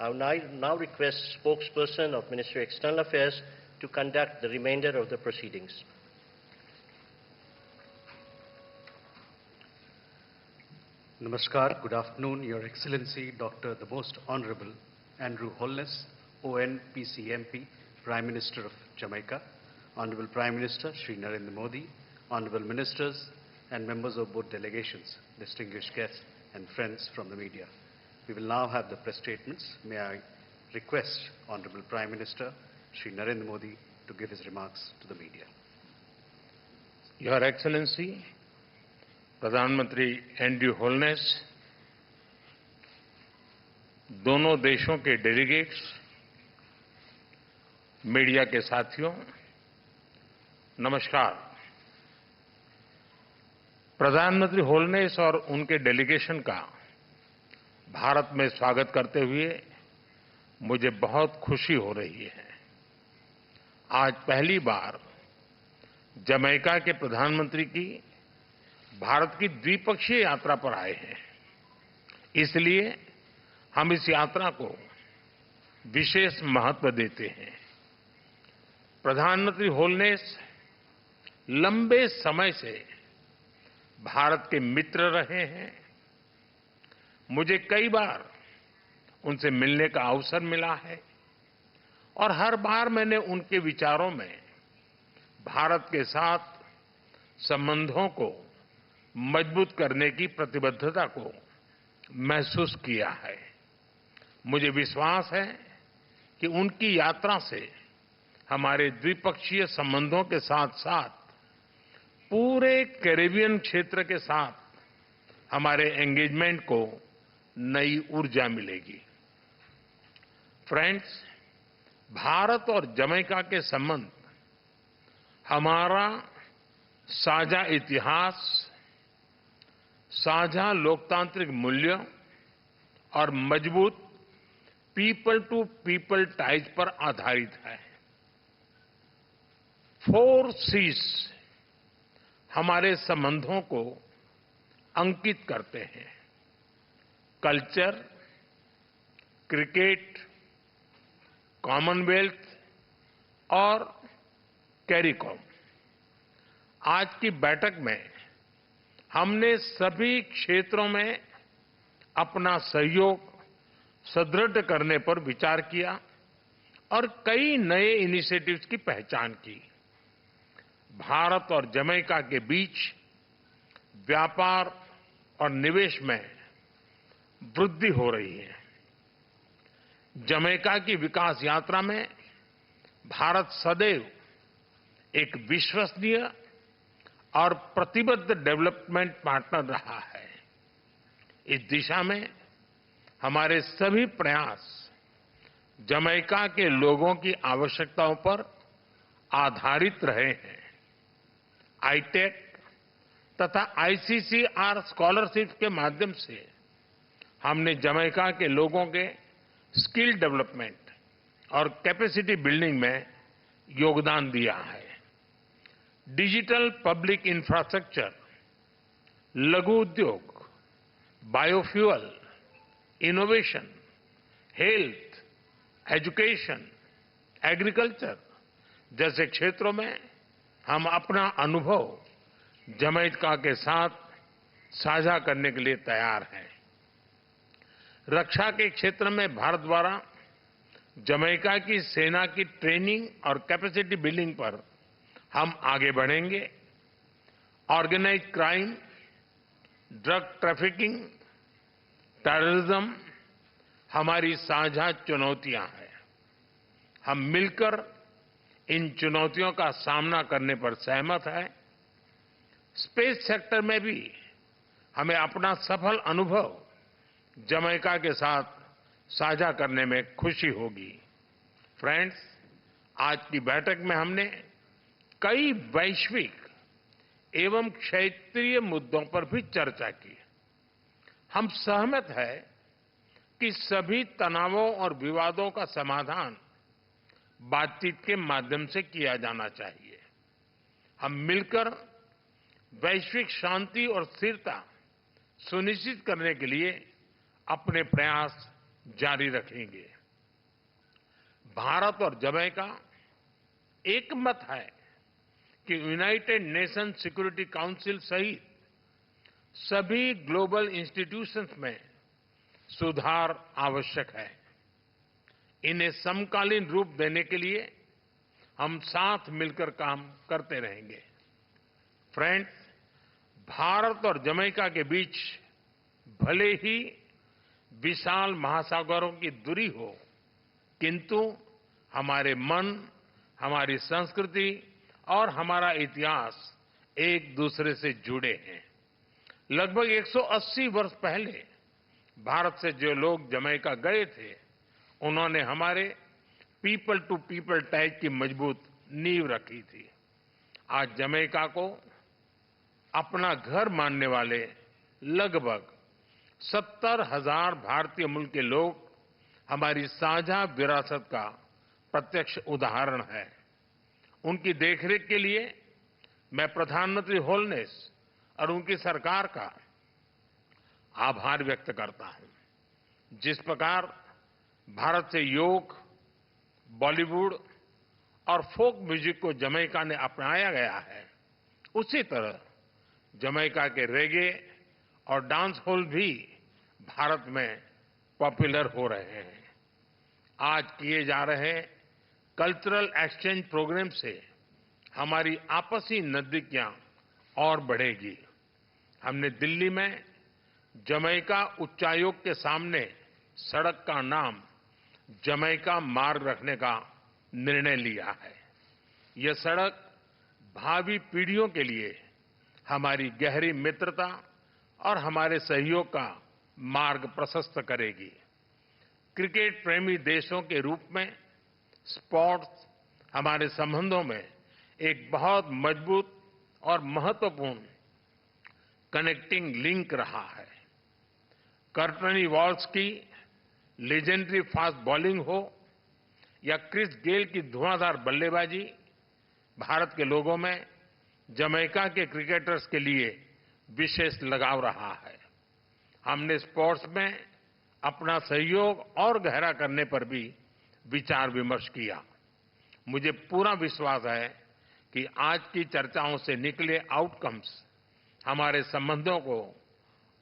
I will now request spokesperson of Ministry of External Affairs to conduct the remainder of the proceedings. Namaskar, good afternoon, Your Excellency, Dr. the Most Honorable Andrew Holness, ON PCMP, Prime Minister of Jamaica, Honorable Prime Minister Shri Narendra Modi, Honorable Ministers and members of both delegations, distinguished guests and friends from the media. We will now have the press statements. May I request Honorable Prime Minister Shri Narendra Modi to give his remarks to the media. Your Excellency, प्रधानमंत्री Andrew wholeness, दोनों देशों के delegates, media के साथियों, नमस्कार। प्रधानमंत्री wholeness और उनके डेलीगेशन का भारत में स्वागत करते हुए मुझे बहुत खुशी हो रही है। आज पहली बार जमैका के प्रधानमंत्री की भारत की द्विपक्षीय यात्रा पर आए हैं, इसलिए हम इस यात्रा को विशेष महत्व देते हैं। प्रधानमंत्री होलनेस लंबे समय से भारत के मित्र रहे हैं। मुझे कई बार उनसे मिलने का अवसर मिला है और हर बार मैंने उनके विचारों में भारत के साथ संबंधों को मजबूत करने की प्रतिबद्धता को महसूस किया है। मुझे विश्वास है कि उनकी यात्रा से हमारे द्विपक्षीय संबंधों के साथ साथ पूरे कैरेबियन क्षेत्र के साथ हमारे एंगेजमेंट को नई ऊर्जा मिलेगी। फ्रेंड्स, भारत और जमैका के संबंध हमारा साझा इतिहास, साझा लोकतांत्रिक मूल्यों और मजबूत पीपल टू पीपल टाइज पर आधारित है। 4 C's हमारे संबंधों को अंकित करते हैं: कल्चर, क्रिकेट, कॉमनवेल्थ और कैरिकॉम। आज की बैठक में हमने सभी क्षेत्रों में अपना सहयोग सुदृढ़ करने पर विचार किया और कई नए इनिशिएटिव्स की पहचान की। भारत और जमैका के बीच व्यापार और निवेश में वृद्धि हो रही है। जमैका की विकास यात्रा में भारत सदैव एक विश्वसनीय और प्रतिबद्ध डेवलपमेंट पार्टनर रहा है। इस दिशा में हमारे सभी प्रयास जमैका के लोगों की आवश्यकताओं पर आधारित रहे हैं। आईटेक तथा आईसीसीआर स्कॉलरशिप के माध्यम से हमने जमैका के लोगों के स्किल डेवलपमेंट और कैपेसिटी बिल्डिंग में योगदान दिया है। डिजिटल पब्लिक इंफ्रास्ट्रक्चर, लघु उद्योग, biofuel, innovation, health, education, agriculture जैसे क्षेत्रों में हम अपना अनुभव जमैका के साथ साझा करने के लिए तैयार हैं। रक्षा के क्षेत्र में भारत द्वारा जमैका की सेना की ट्रेनिंग और कैपेसिटी बिल्डिंग पर हम आगे बढ़ेंगे। Organised crime, drug trafficking, terrorism हमारी साझा चुनौतियां हैं। हम मिलकर इन चुनौतियों का सामना करने पर सहमत हैं। स्पेस सेक्टर में भी हमें अपना सफल अनुभव जमैका के साथ साझा करने में खुशी होगी। फ्रेंड्स, आज की बैठक में हमने कई वैश्विक एवं क्षेत्रीय मुद्दों पर भी चर्चा की। हम सहमत हैं कि सभी तनावों और विवादों का समाधान बातचीत के माध्यम से किया जाना चाहिए। हम मिलकर वैश्विक शांति और स्थिरता सुनिश्चित करने के लिए अपने प्रयास जारी रखेंगे। भारत और जमैका एकमत है कि यूनाइटेड नेशन सिक्योरिटी काउंसिल सहित सभी ग्लोबल इंस्टीट्यूशंस में सुधार आवश्यक है। इन्हें समकालीन रूप देने के लिए हम साथ मिलकर काम करते रहेंगे। फ्रेंड्स, भारत और जमैका के बीच भले ही विशाल महासागरों की दूरी हो, किंतु हमारे मन, हमारी संस्कृति और हमारा इतिहास एक दूसरे से जुड़े हैं। लगभग 180 वर्ष पहले भारत से जो लोग जमैका गए थे, उन्होंने हमारे पीपल टू पीपल टैग की मजबूत नींव रखी थी। आज जमैका को अपना घर मानने वाले लगभग 70,000 भारतीय मूल के लोग हमारी साझा विरासत का प्रत्यक्ष उदाहरण है। उनकी देखरेख के लिए मैं प्रधानमंत्री होलनेस और उनकी सरकार का आभार व्यक्त करता हूं। जिस प्रकार भारत से योग, बॉलीवुड और फोक म्यूजिक को जमैका ने अपनाया गया है, उसी तरह जमैका के रेगे और डांस हॉल भी भारत में पॉपुलर हो रहे हैं। आज किए जा रहे कल्चरल एक्सचेंज प्रोग्राम से हमारी आपसी नजदीकियां और बढ़ेगी। हमने दिल्ली में जमैका उच्चायोग के सामने सड़क का नाम जमैका मार्ग रखने का निर्णय लिया है। यह सड़क भावी पीढ़ियों के लिए हमारी गहरी मित्रता और हमारे सहयोग का मार्ग प्रशस्त करेगी। क्रिकेट प्रेमी देशों के रूप में स्पोर्ट्स हमारे संबंधों में एक बहुत मजबूत और महत्वपूर्ण कनेक्टिंग लिंक रहा है। कर्टनी वॉल्स की लेजेंडरी फास्ट बॉलिंग हो या क्रिस गेल की धुआंधार बल्लेबाजी, भारत के लोगों में जमैका के क्रिकेटर्स के लिए विशेष लगाव रहा है। हमने स्पोर्ट्स में अपना सहयोग और गहरा करने पर भी विचार विमर्श किया। मुझे पूरा विश्वास है कि आज की चर्चाओं से निकले आउटकम्स हमारे संबंधों को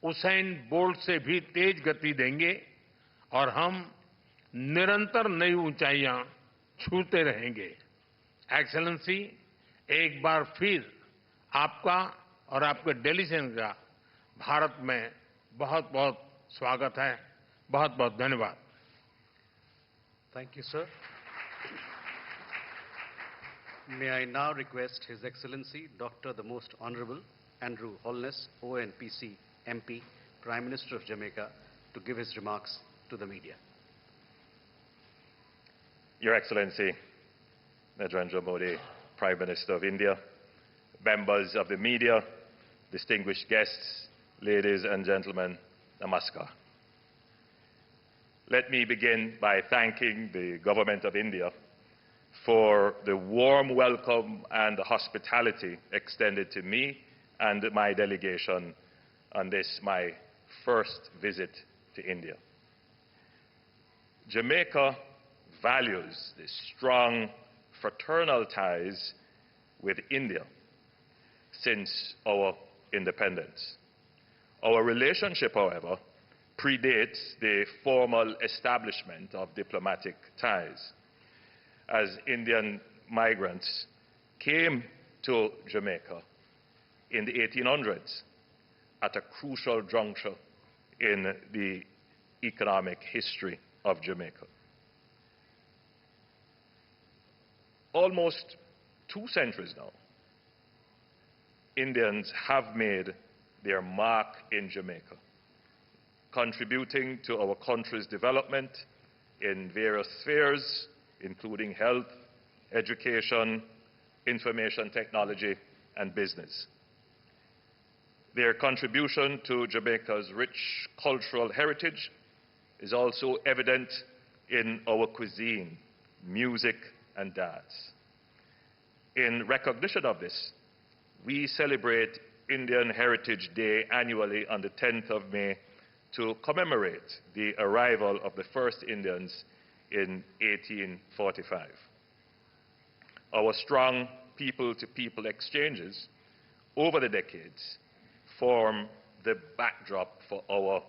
उसेन बोल्ट से भी तेज गति देंगे और हम निरंतर नई ऊंचाइयां छूते रहेंगे। एक्सेलेंसी, एक बार फिर आपका और आपके डेलीगेशन का भारत में बहुत बहुत स्वागत है। बहुत बहुत धन्यवाद। Thank you, sir. May I now request His Excellency Dr. the Most Honorable Andrew Holness, ONPC MP, Prime Minister of Jamaica, to give his remarks to the media. Your Excellency, Narendra Modi, Prime Minister of India, members of the media, distinguished guests, ladies and gentlemen, namaskar. Let me begin by thanking the Government of India for the warm welcome and the hospitality extended to me and my delegation on this, my first visit to India. Jamaica values the strong fraternal ties with India since our independence. Our relationship, however, predates the formal establishment of diplomatic ties, as Indian migrants came to Jamaica in the 1800s at a crucial juncture in the economic history of Jamaica. Almost 2 centuries now, Indians have made their mark in Jamaica, contributing to our country's development in various spheres, including health, education, information technology, and business. Their contribution to Jamaica's rich cultural heritage is also evident in our cuisine, music, and dance. In recognition of this, we celebrate Indian Heritage Day annually on the 10th of May to commemorate the arrival of the first Indians in 1845. Our strong people-to-people exchanges over the decades form the backdrop for our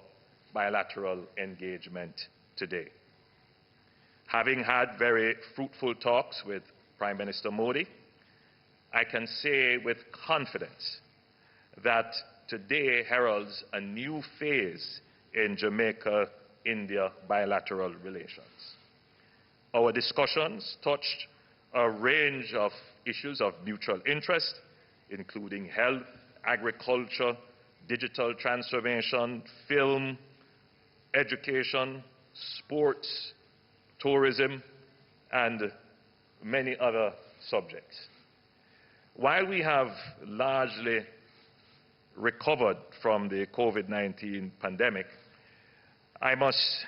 bilateral engagement today. Having had very fruitful talks with Prime Minister Modi, I can say with confidence that today heralds a new phase in Jamaica-India bilateral relations. Our discussions touched a range of issues of mutual interest, including health, agriculture, digital transformation, film, education, sports, tourism, and many other subjects. While we have largely recovered from the COVID-19 pandemic, I must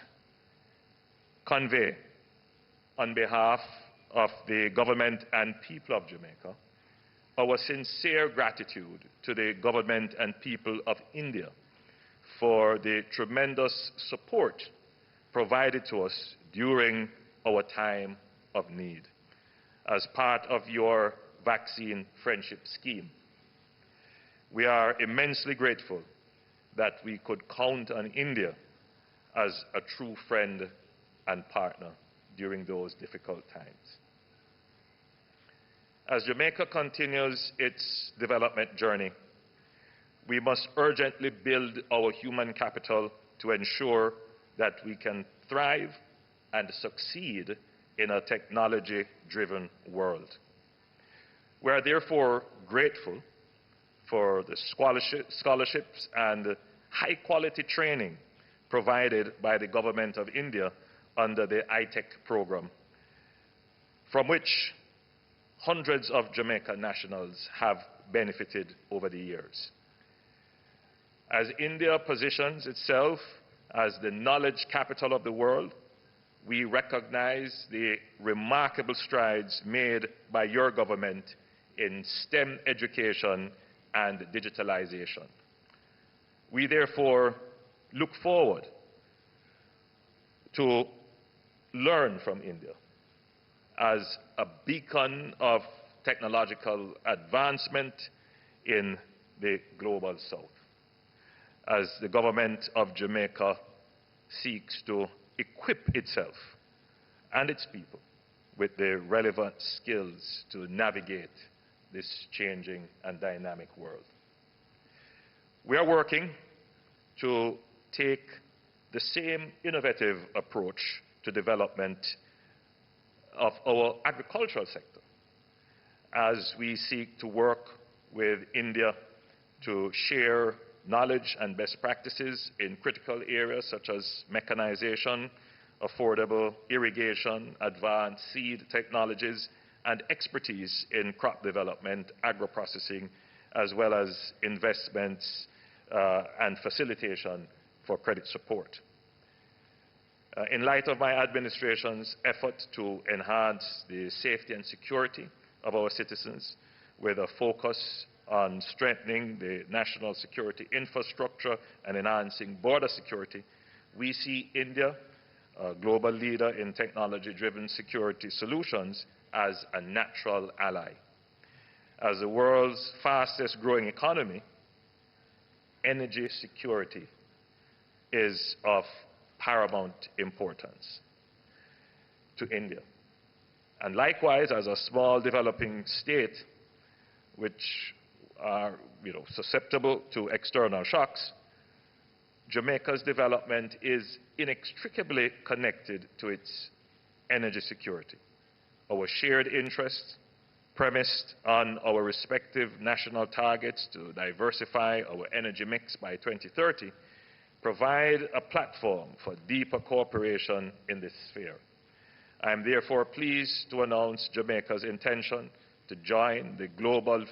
convey on behalf of the government and people of Jamaica our sincere gratitude to the government and people of India for the tremendous support provided to us during our time of need as part of your vaccine friendship scheme. We are immensely grateful that we could count on India as a true friend and partner during those difficult times. As Jamaica continues its development journey, we must urgently build our human capital to ensure that we can thrive and succeed in a technology-driven world. We are therefore grateful for the scholarships and high-quality training provided by the Government of India under the ITEC program, from which hundreds of Jamaica nationals have benefited over the years. As India positions itself as the knowledge capital of the world, we recognize the remarkable strides made by your government in STEM education and digitalization. We therefore look forward to learn from India as a beacon of technological advancement in the global south, as the government of Jamaica seeks to equip itself and its people with the relevant skills to navigate this changing and dynamic world. We are working to take the same innovative approach to development of our agricultural sector as we seek to work with India to share knowledge and best practices in critical areas such as mechanization, affordable irrigation, advanced seed technologies, and expertise in crop development, agro-processing, as well as investments and facilitation for credit support. In light of my administration's effort to enhance the safety and security of our citizens with a focus on strengthening the national security infrastructure and enhancing border security, we see India, a global leader in technology-driven security solutions, as a natural ally. As the world's fastest growing economy, energy security is of paramount importance to India. And likewise, as a small developing state, which are susceptible to external shocks, Jamaica's development is inextricably connected to its energy security. Our shared interests, premised on our respective national targets to diversify our energy mix by 2030, provide a platform for deeper cooperation in this sphere. I am therefore pleased to announce Jamaica's intention to join the Global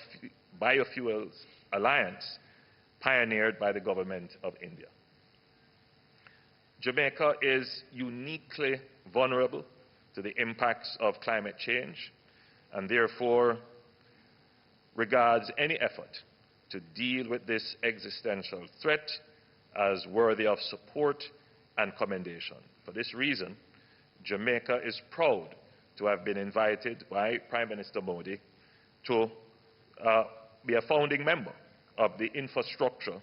Biofuels Alliance pioneered by the Government of India. Jamaica is uniquely vulnerable to the impacts of climate change and therefore regards any effort to deal with this existential threat as worthy of support and commendation. For this reason, Jamaica is proud to have been invited by Prime Minister Modi to be a founding member of the Infrastructure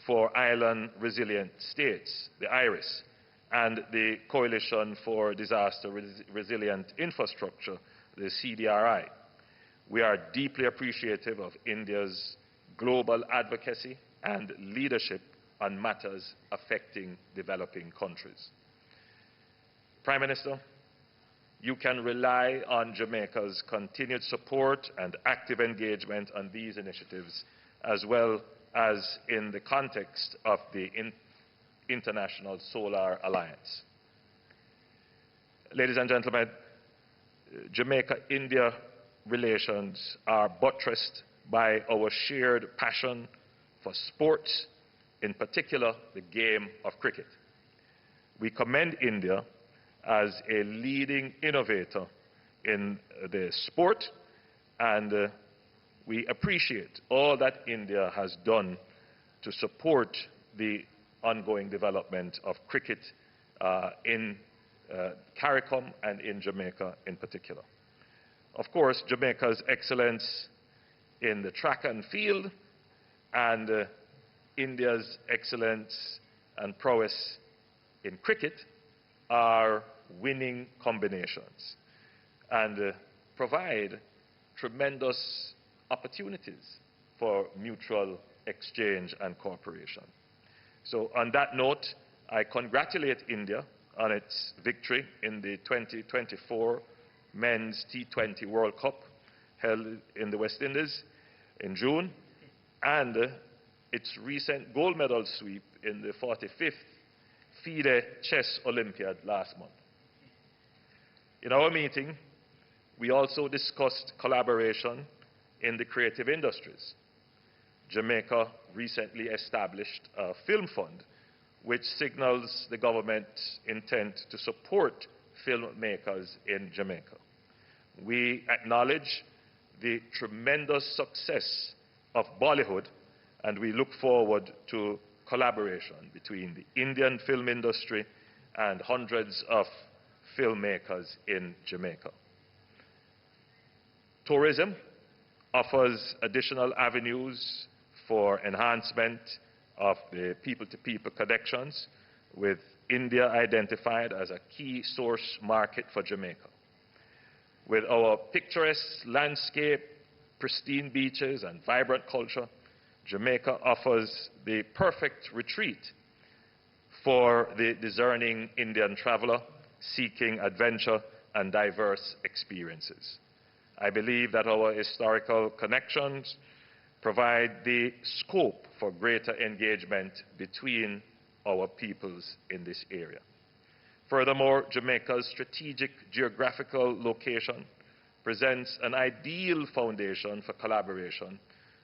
for Island Resilient States, the IRIS, and the Coalition for Disaster Resilient Infrastructure, the CDRI. We are deeply appreciative of India's global advocacy and leadership on matters affecting developing countries. Prime Minister, you can rely on Jamaica's continued support and active engagement on these initiatives, as well as in the context of the International Solar Alliance. Ladies and gentlemen, Jamaica-India relations are buttressed by our shared passion for sports, in particular the game of cricket. We commend India as a leading innovator in the sport, and we appreciate all that India has done to support the ongoing development of cricket in CARICOM and in Jamaica in particular. Of course, Jamaica's excellence in the track and field and India's excellence and prowess in cricket are winning combinations and provide tremendous opportunities for mutual exchange and cooperation. So on that note, I congratulate India on its victory in the 2024 Men's T20 World Cup held in the West Indies in June, and its recent gold medal sweep in the 45th FIDE Chess Olympiad last month. In our meeting, we also discussed collaboration in the creative industries. Jamaica recently established a film fund which signals the government's intent to support filmmakers in Jamaica. We acknowledge the tremendous success of Bollywood, and we look forward to collaboration between the Indian film industry and hundreds of filmmakers in Jamaica. Tourism offers additional avenues for enhancement of the people-to-people connections, with India identified as a key source market for Jamaica. With our picturesque landscape, pristine beaches, and vibrant culture, Jamaica offers the perfect retreat for the discerning Indian traveler seeking adventure and diverse experiences. I believe that our historical connections provide the scope for greater engagement between our peoples in this area. Furthermore, Jamaica's strategic geographical location presents an ideal foundation for collaboration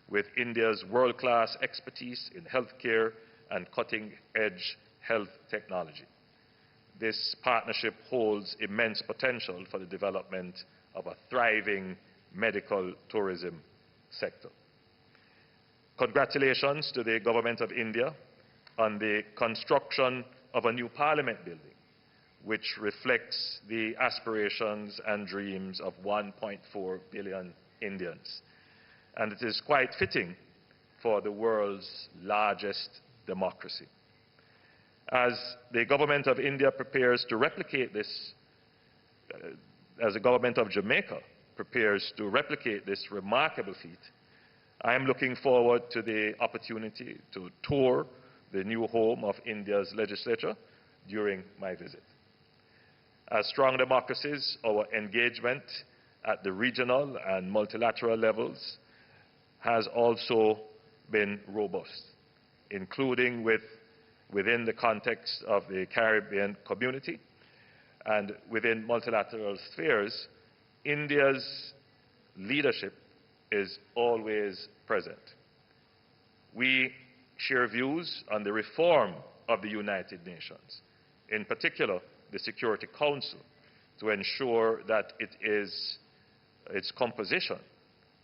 with India's world-class expertise in healthcare and cutting-edge health technology. This partnership holds immense potential for the development of a thriving medical tourism sector. Congratulations to the Government of India on the construction of a new parliament building, which reflects the aspirations and dreams of 1.4 billion Indians. And it is quite fitting for the world's largest democracy. As the Government of India prepares to replicate this, as the Government of Jamaica prepares to replicate this remarkable feat, I am looking forward to the opportunity to tour the new home of India's legislature during my visit. As strong democracies, our engagement at the regional and multilateral levels has also been robust, including within the context of the Caribbean community and within multilateral spheres. India's leadership is always present. We share views on the reform of the United Nations, in particular the Security Council, to ensure that its composition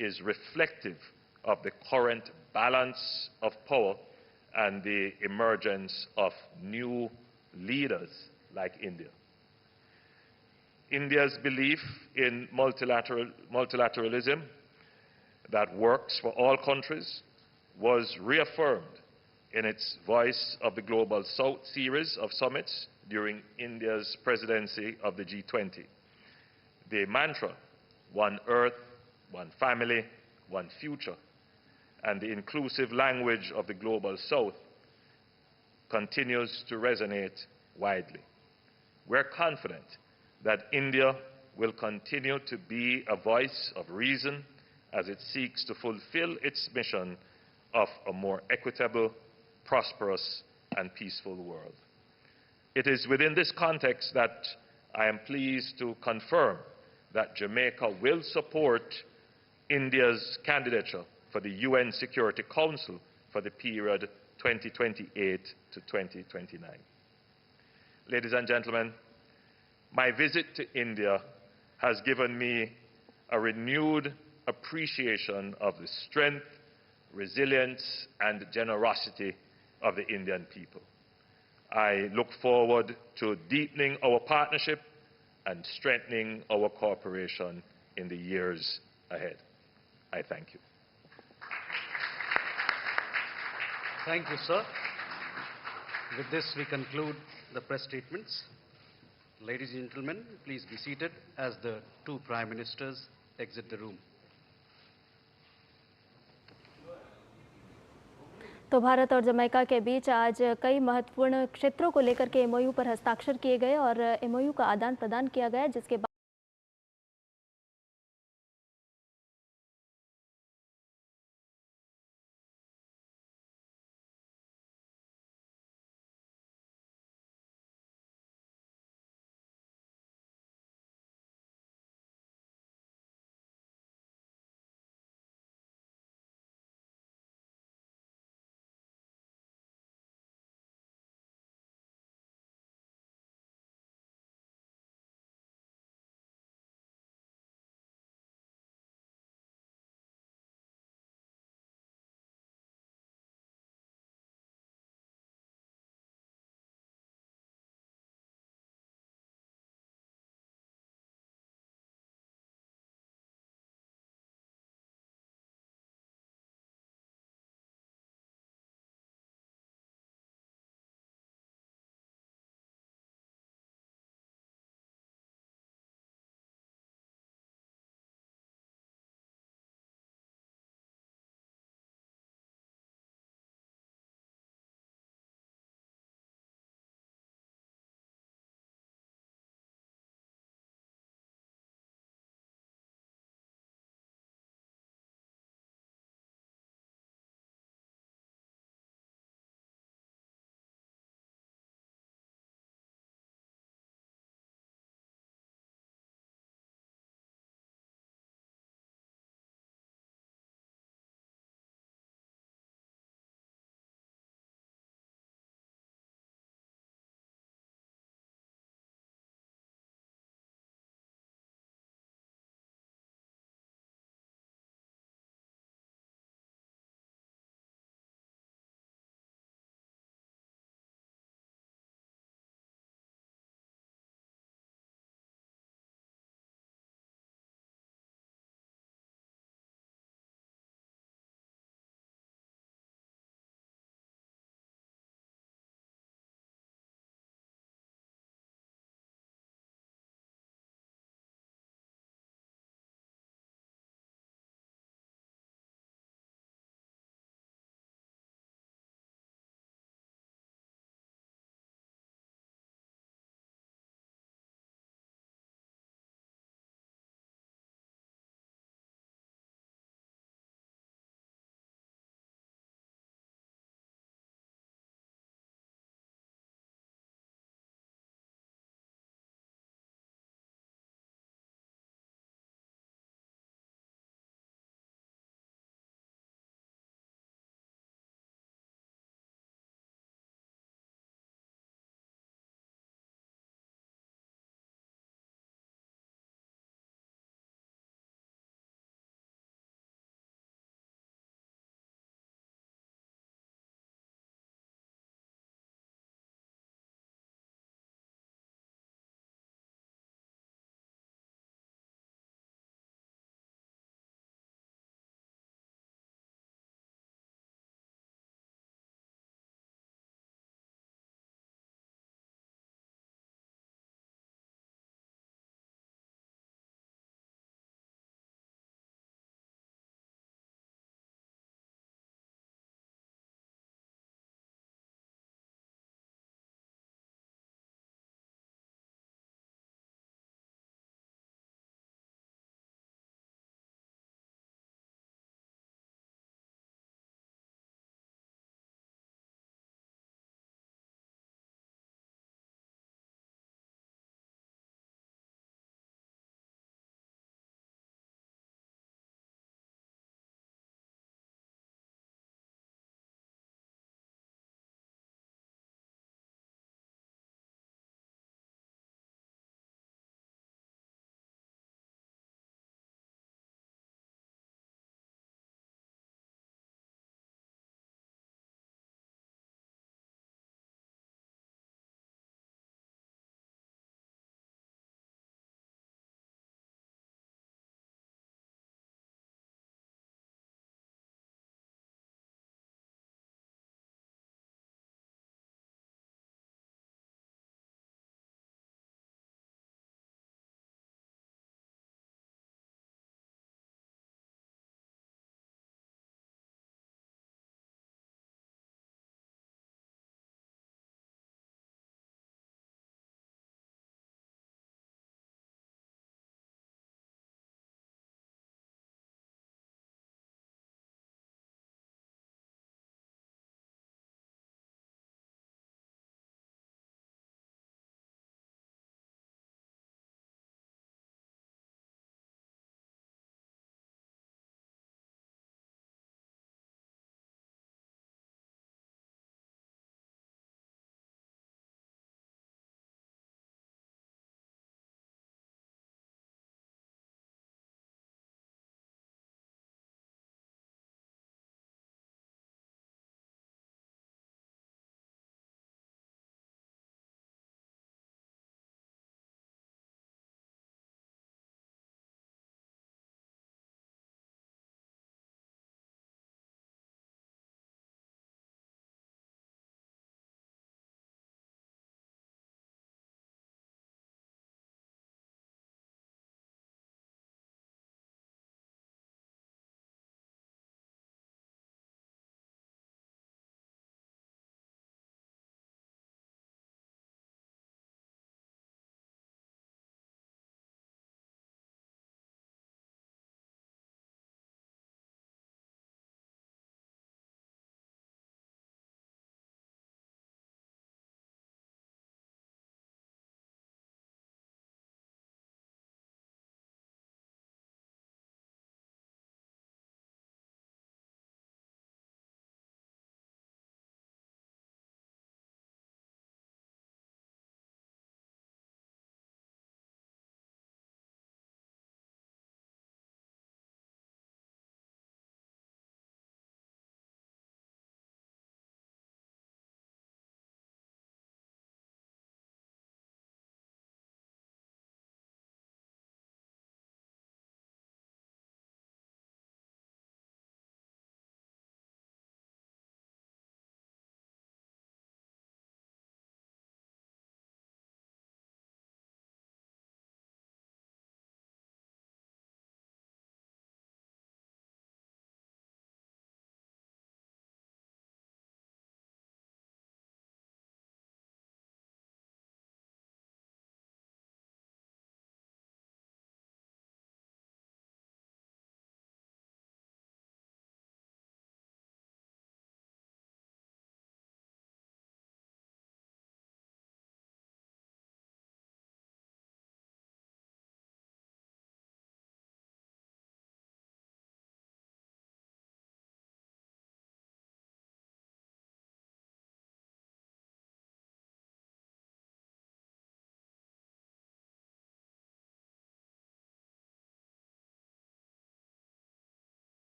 is reflective of the current balance of power and the emergence of new leaders like India. India's belief in multilateralism that works for all countries was reaffirmed in its Voice of the Global South series of summits during India's presidency of the G20. The mantra, one earth, one family, one future, and the inclusive language of the Global South continues to resonate widely. We're confident that India will continue to be a voice of reason as it seeks to fulfill its mission of a more equitable, prosperous, and peaceful world. It is within this context that I am pleased to confirm that Jamaica will support India's candidature for the UN Security Council for the period 2028 to 2029. Ladies and gentlemen, my visit to India has given me a renewed appreciation of the strength, resilience, and generosity of the Indian people. I look forward to deepening our partnership and strengthening our cooperation in the years ahead. I thank you. Thank you, sir. With this, we conclude the press statements. Ladies and gentlemen, please be seated as the two Prime Ministers exit the room. तो भारत और Jamaica के बीच आज कई महत्वपूर्ण क्षेत्रों को लेकर के एमओयू पर हस्ताक्षर किए गए और एमओयू का आदान प्रदान किया गया, जिसके बाद